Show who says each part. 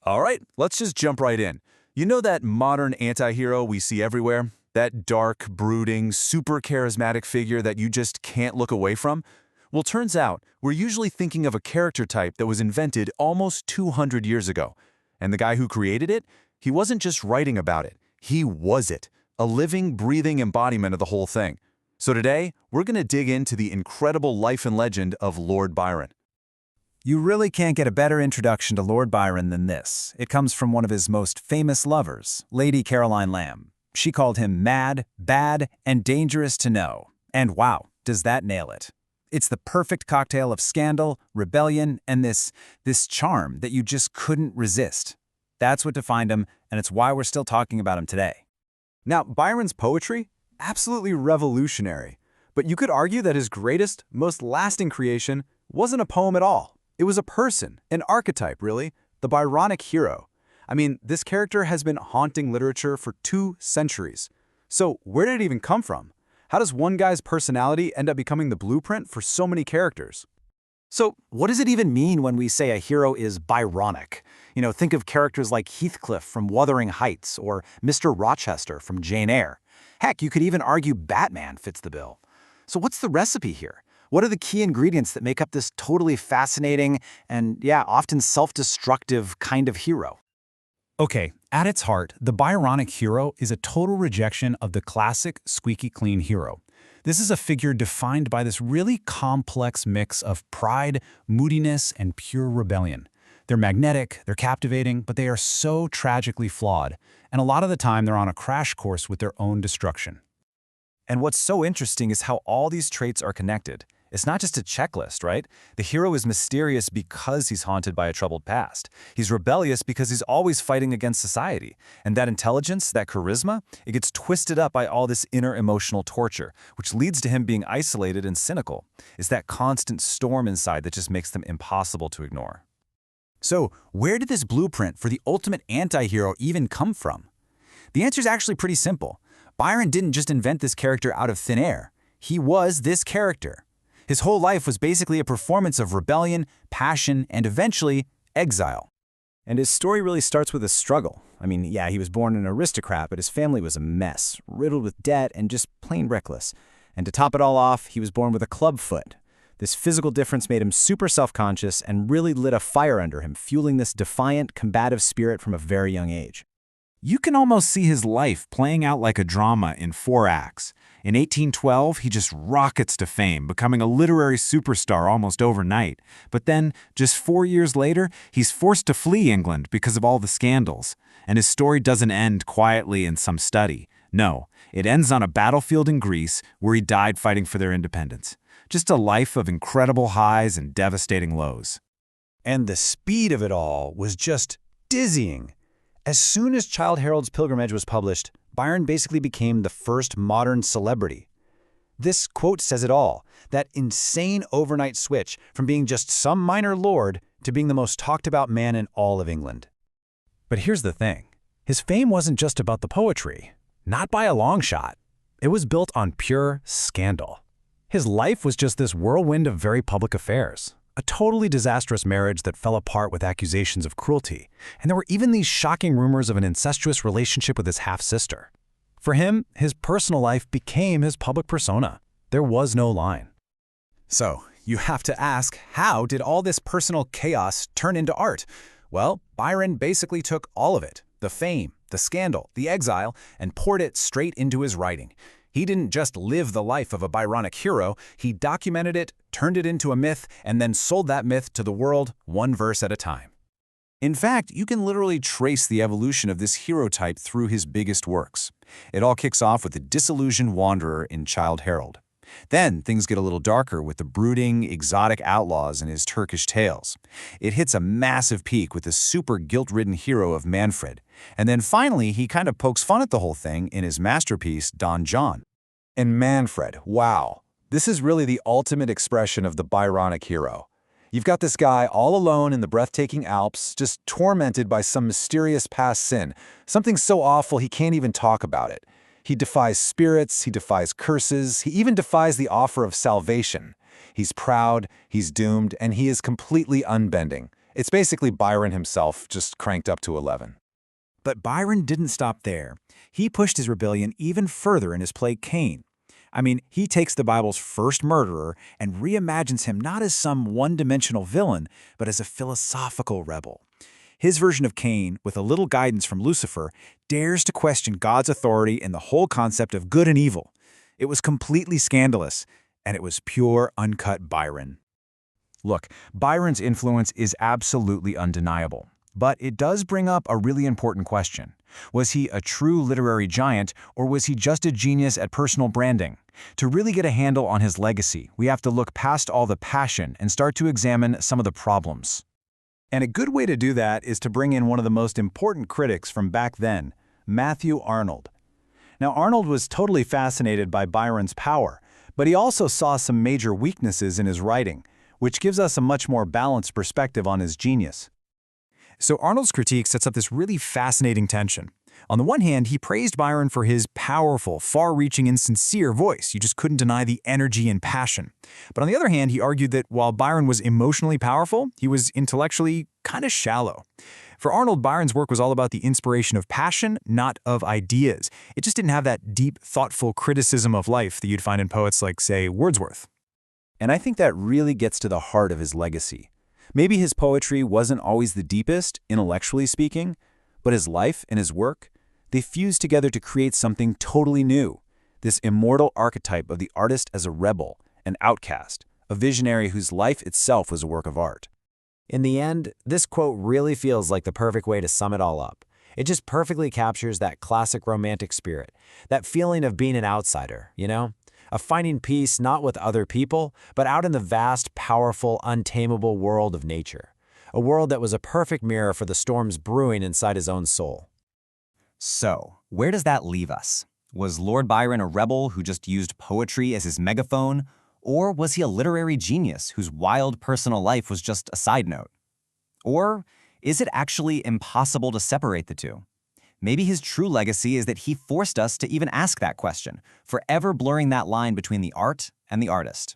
Speaker 1: All right, let's just jump right in. You know that modern anti-hero we see everywhere? That dark, brooding, super charismatic figure that you just can't look away from? Well, turns out, we're usually thinking of a character type that was invented almost 200 years ago. And the guy who created it? He wasn't just writing about it. He was it. A living, breathing embodiment of the whole thing. So today, we're going to dig into the incredible life and legend of Lord Byron.
Speaker 2: You really can't get a better introduction to Lord Byron than this. It comes from one of his most famous lovers, Lady Caroline Lamb. She called him mad, bad, and dangerous to know. And wow, does that nail it. It's the perfect cocktail of scandal, rebellion, and this charm that you just couldn't resist. That's what defined him, and it's why we're still talking about him today.
Speaker 3: Now, Byron's poetry? Absolutely revolutionary. But you could argue that his greatest, most lasting creation wasn't a poem at all. It was a person, an archetype, really, the Byronic hero. I mean, this character has been haunting literature for 2 centuries. So where did it even come from? How does one guy's personality end up becoming the blueprint for so many characters?
Speaker 2: So what does it even mean when we say a hero is Byronic? Think of characters like Heathcliff from Wuthering Heights or Mr. Rochester from Jane Eyre. Heck, you could even argue Batman fits the bill. So what's the recipe here? What are the key ingredients that make up this totally fascinating and, often self-destructive kind of hero?
Speaker 4: Okay, at its heart, the Byronic hero is a total rejection of the classic squeaky clean hero. This is a figure defined by this really complex mix of pride, moodiness, and pure rebellion. They're magnetic, they're captivating, but they are so tragically flawed, and a lot of the time they're on a crash course with their own destruction.
Speaker 2: And what's so interesting is how all these traits are connected. It's not just a checklist, right? The hero is mysterious because he's haunted by a troubled past. He's rebellious because he's always fighting against society. And that intelligence, that charisma, it gets twisted up by all this inner emotional torture, which leads to him being isolated and cynical. It's that constant storm inside that just makes them impossible to ignore.
Speaker 4: So, where did this blueprint for the ultimate anti-hero even come from?
Speaker 2: The answer is actually pretty simple. Byron didn't just invent this character out of thin air. He was this character. His whole life was basically a performance of rebellion, passion, and eventually, exile.
Speaker 3: And his story really starts with a struggle. I mean, he was born an aristocrat, but his family was a mess, riddled with debt and just plain reckless. And to top it all off, he was born with a club foot. This physical difference made him super self-conscious and really lit a fire under him, fueling this defiant, combative spirit from a very young age.
Speaker 4: You can almost see his life playing out like a drama in 4 acts. In 1812, he just rockets to fame, becoming a literary superstar almost overnight. But then, just 4 years later, he's forced to flee England because of all the scandals. And his story doesn't end quietly in some study. No, it ends on a battlefield in Greece where he died fighting for their independence. Just a life of incredible highs and devastating lows.
Speaker 3: And the speed of it all was just dizzying. As soon as Childe Harold's Pilgrimage was published, Byron basically became the first modern celebrity. This quote says it all, that insane overnight switch from being just some minor lord to being the most talked about man in all of England.
Speaker 4: But here's the thing. His fame wasn't just about the poetry. Not by a long shot. It was built on pure scandal. His life was just this whirlwind of very public affairs. A totally disastrous marriage that fell apart with accusations of cruelty, and there were even these shocking rumors of an incestuous relationship with his half-sister. For him, his personal life became his public persona. There was no line.
Speaker 2: So, you have to ask, how did all this personal chaos turn into art? Well, Byron basically took all of it, the fame, the scandal, the exile, and poured it straight into his writing. He didn't just live the life of a Byronic hero, he documented it, turned it into a myth, and then sold that myth to the world one verse at a time. In fact, you can literally trace the evolution of this hero type through his biggest works. It all kicks off with the disillusioned wanderer in Childe Harold. Then things get a little darker with the brooding, exotic outlaws in his Turkish tales. It hits a massive peak with the super guilt-ridden hero of Manfred. And then finally, he kind of pokes fun at the whole thing in his masterpiece, Don John.
Speaker 1: And Manfred, wow. This is really the ultimate expression of the Byronic hero. You've got this guy all alone in the breathtaking Alps, just tormented by some mysterious past sin, something so awful he can't even talk about it. He defies spirits, he defies curses, he even defies the offer of salvation. He's proud, he's doomed, and he is completely unbending.
Speaker 3: It's basically Byron himself, just cranked up to 11.
Speaker 2: But Byron didn't stop there. He pushed his rebellion even further in his play Cain. I mean, he takes the Bible's first murderer and reimagines him not as some one-dimensional villain, but as a philosophical rebel. His version of Cain, with a little guidance from Lucifer, dares to question God's authority and the whole concept of good and evil. It was completely scandalous, and it was pure, uncut Byron.
Speaker 1: Look, Byron's influence is absolutely undeniable. But it does bring up a really important question. Was he a true literary giant, or was he just a genius at personal branding? To really get a handle on his legacy, we have to look past all the passion and start to examine some of the problems.
Speaker 3: And a good way to do that is to bring in one of the most important critics from back then, Matthew Arnold. Now, Arnold was totally fascinated by Byron's power, but he also saw some major weaknesses in his writing, which gives us a much more balanced perspective on his genius.
Speaker 2: So Arnold's critique sets up this really fascinating tension. On the one hand, he praised Byron for his powerful, far-reaching, and sincere voice. You just couldn't deny the energy and passion. But on the other hand, he argued that while Byron was emotionally powerful, he was intellectually kind of shallow. For Arnold, Byron's work was all about the inspiration of passion, not of ideas. It just didn't have that deep, thoughtful criticism of life that you'd find in poets like, say, Wordsworth.
Speaker 3: And I think that really gets to the heart of his legacy. Maybe his poetry wasn't always the deepest, intellectually speaking, but his life and his work, they fused together to create something totally new, this immortal archetype of the artist as a rebel, an outcast, a visionary whose life itself was a work of art.
Speaker 5: In the end, this quote really feels like the perfect way to sum it all up. It just perfectly captures that classic romantic spirit, that feeling of being an outsider, of finding peace not with other people, but out in the vast, powerful, untamable world of nature. A world that was a perfect mirror for the storms brewing inside his own soul.
Speaker 6: So, where does that leave us? Was Lord Byron a rebel who just used poetry as his megaphone? Or was he a literary genius whose wild personal life was just a side note? Or is it actually impossible to separate the two? Maybe his true legacy is that he forced us to even ask that question, forever blurring that line between the art and the artist.